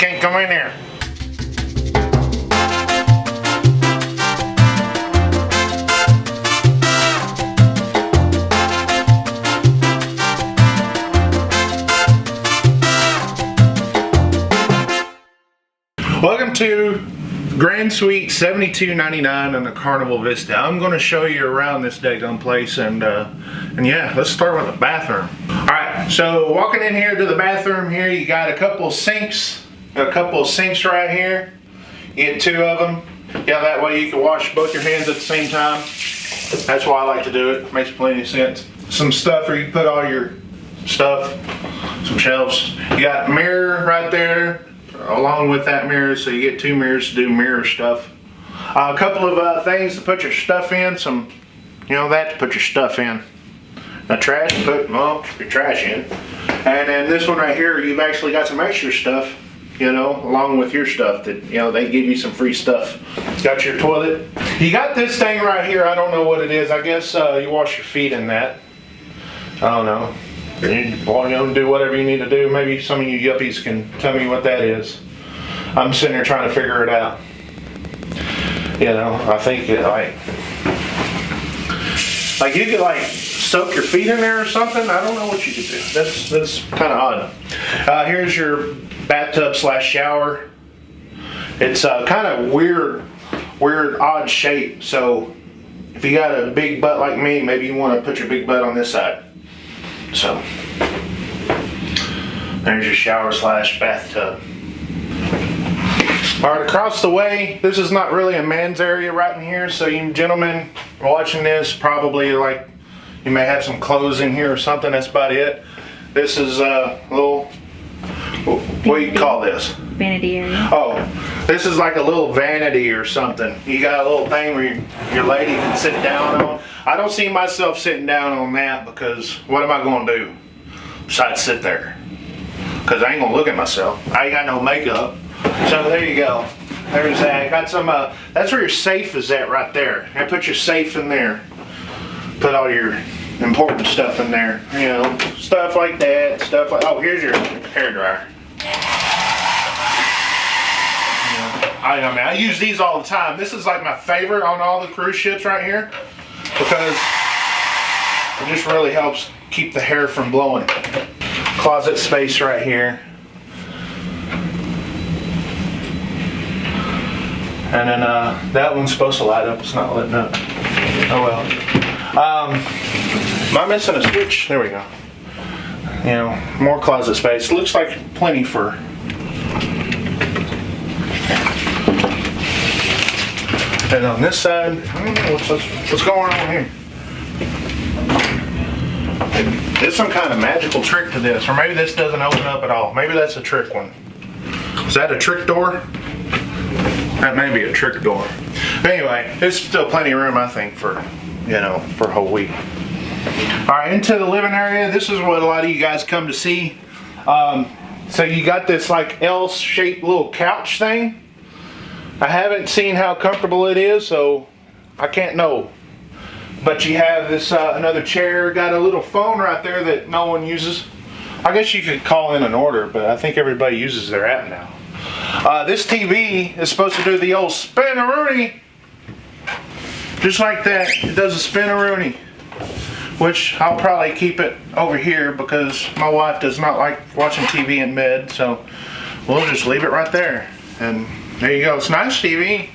can't come in here. Welcome to Grand Suite $72.99 in the Carnival Vista. I'm going to show you around this daggone place, and yeah, let's start with the bathroom. Alright, so walking in here to the bathroom here, you got a couple of sinks. Right here. You get two of them. Yeah, that way you can wash both your hands at the same time. That's why I like to do it. Makes plenty of sense. Some stuff where you can put all your stuff. Some shelves. You got a mirror right there along with that mirror, so you get two mirrors to do mirror stuff. A couple of things to put your stuff in. Some, that to put your stuff in. A trash to put, your trash in. And then this one right here, you've actually got some extra stuff, along with your stuff that, they give you some free stuff. It's got your toilet. You got this thing right here. I don't know what it is. I guess you wash your feet in that. I don't know. You do whatever you need to do. Maybe some of you yuppies can tell me what that is. I'm sitting here trying to figure it out. I think it like you could soak your feet in there or something. I don't know what you could do. That's kind of odd. Here's your bathtub / shower. It's kind of weird, odd shape. So if you got a big butt like me, maybe you want to put your big butt on this side. So there's your shower / bathtub. Alright, across the way, this is not really a man's area right in here, so you gentlemen watching this probably you may have some clothes in here or something. That's about it. This is a little, what do you call this? Vanity area. Oh, this is like a little vanity or something. You got a little thing where your lady can sit down on. I don't see myself sitting down on that, because what am I going to do besides sit there? Because I ain't going to look at myself. I ain't got no makeup. So there you go. There's that. Got some, that's where your safe is at right there. I put your safe in there. Put all your important stuff in there. Stuff like that. Oh, here's your hairdryer. I use these all the time. This is like my favorite on all the cruise ships right here, because it just really helps keep the hair from blowing. Closet space right here. And then that one's supposed to light up. It's not letting up. Oh well. Am I missing a switch? There we go. More closet space. Looks like plenty for. And on this side, I don't know what's going on here. There's some kind of magical trick to this, or maybe this doesn't open up at all. Maybe that's a trick one. Is that a trick door? That may be a trick door. But anyway, there's still plenty of room, I think, for a whole week. All right, into the living area. This is what a lot of you guys come to see. So you got this like L-shaped little couch thing. I haven't seen how comfortable it is, so I can't know. But you have this another chair, got a little phone right there that no one uses. I guess you could call in an order, but I think everybody uses their app now. This TV is supposed to do the old spin-a-rooney. Just like that, it does a spin-a-rooney. Which I'll probably keep it over here because my wife does not like watching TV in bed, so we'll just leave it right there. And there you go. It's nice TV.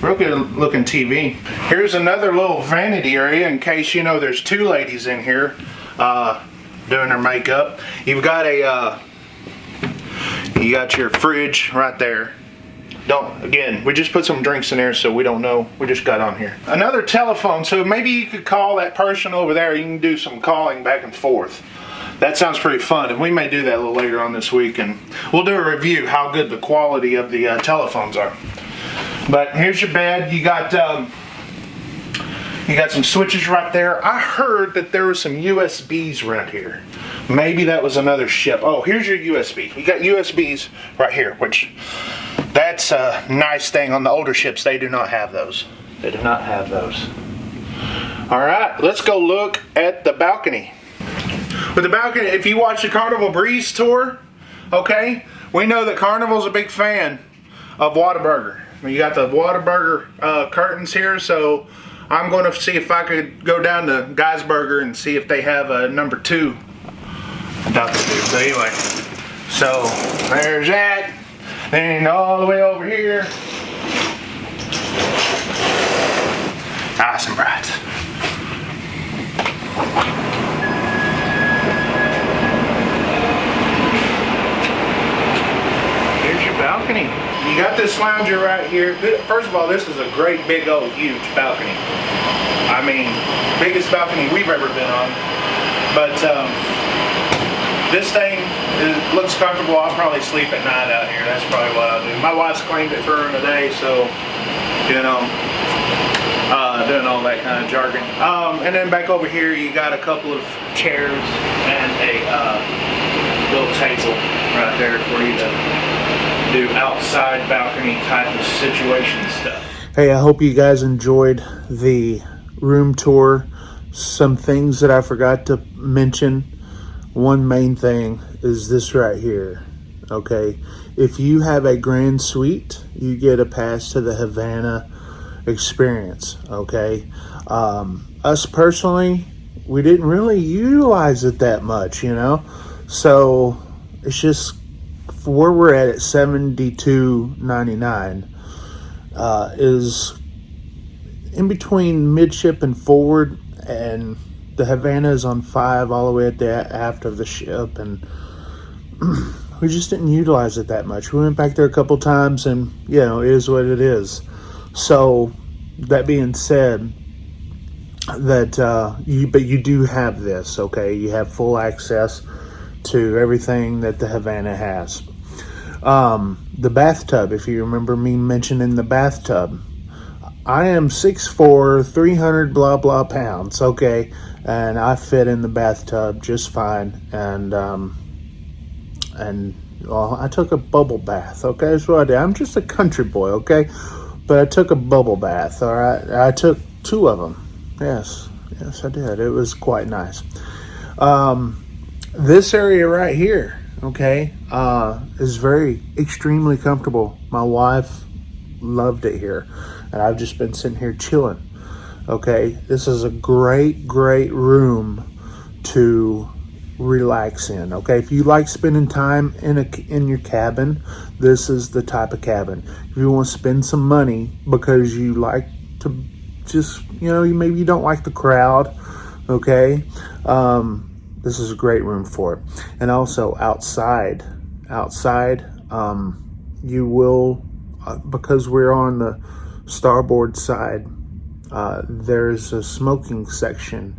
Real good looking TV. Here's another little vanity area in case there's two ladies in here doing their makeup. You've got you got your fridge right there. Again, we just put some drinks in there, so we don't know. We just got on here. Another telephone, so maybe you could call that person over there. You can do some calling back and forth. That sounds pretty fun, and we may do that a little later on this week, and we'll do a review how good the quality of the telephones are. But here's your bed. You got some switches right there. I heard that there were some USBs around here. Maybe that was another ship. Oh, here's your USB. You got USBs right here, which that's a nice thing. On the older ships, they do not have those. They do not have those. All right, let's go look at the balcony. With the balcony, if you watch the Carnival Breeze tour, okay, we know that Carnival's a big fan of Whataburger. You got the Whataburger curtains here, so I'm going to see if I could go down to Guy's Burger and see if they have a number 2. I doubt they do. So anyway, so there's that. Then all the way over here. Some brats. Here's your balcony. You got this lounger right here. First of all, this is a great big old huge balcony. I mean, biggest balcony we've ever been on. But this thing looks comfortable. I'll probably sleep at night out here. That's probably what I'll do. My wife's claimed it for her today, so you know, doing all that kind of jargon. And then back over here, you got a couple of chairs and a little table right there for you to do outside balcony type of situation stuff. Hey, I hope you guys enjoyed the room tour. Some things that I forgot to mention. One main thing is this right here. Okay, if you have a grand suite, you get a pass to the Havana Experience. Okay, us personally, we didn't really utilize it that much, you know. So it's just where we're at $72.99 is in between midship and forward, and the Havana is on 5 all the way at the aft of the ship, and we just didn't utilize it that much. We went back there a couple times, and you know, it is what it is. So that being said, that you do have this, okay? You have full access to everything that the Havana has. The bathtub, if you remember me mentioning the bathtub, I am 6'4", 300 blah blah pounds, okay, and I fit in the bathtub just fine. And well, I took a bubble bath, okay, that's what I did. I'm just a country boy, okay, but I took a bubble bath, all right. I took 2 of them. Yes, I did. It was quite nice. This area right here, okay, is extremely comfortable. My wife loved it here, and I've just been sitting here chilling. Okay, this is a great room to relax in. Okay, if you like spending time in your cabin, this is the type of cabin. If you want to spend some money because you like to just, you know, maybe you don't like the crowd, okay, this is a great room for it. And also outside, you will, because we're on the starboard side, there's a smoking section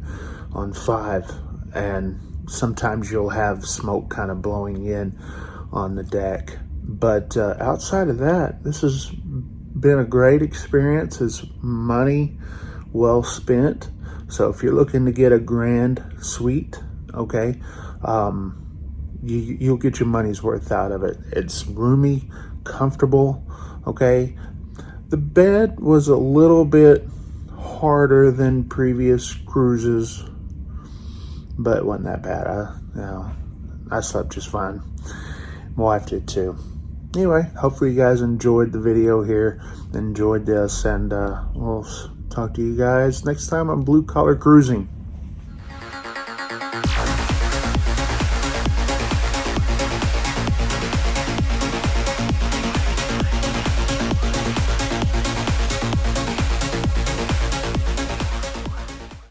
on 5, and sometimes you'll have smoke kind of blowing in on the deck. But outside of that, this has been a great experience. It's money well spent. So if you're looking to get a grand suite, okay, you'll get your money's worth out of it. It's roomy, comfortable, okay. The bed was a little bit harder than previous cruises, but it wasn't that bad. I slept just fine. My wife did too. Anyway, hopefully you guys enjoyed the video here, enjoyed this, and we'll talk to you guys next time on Blue Collar Cruising.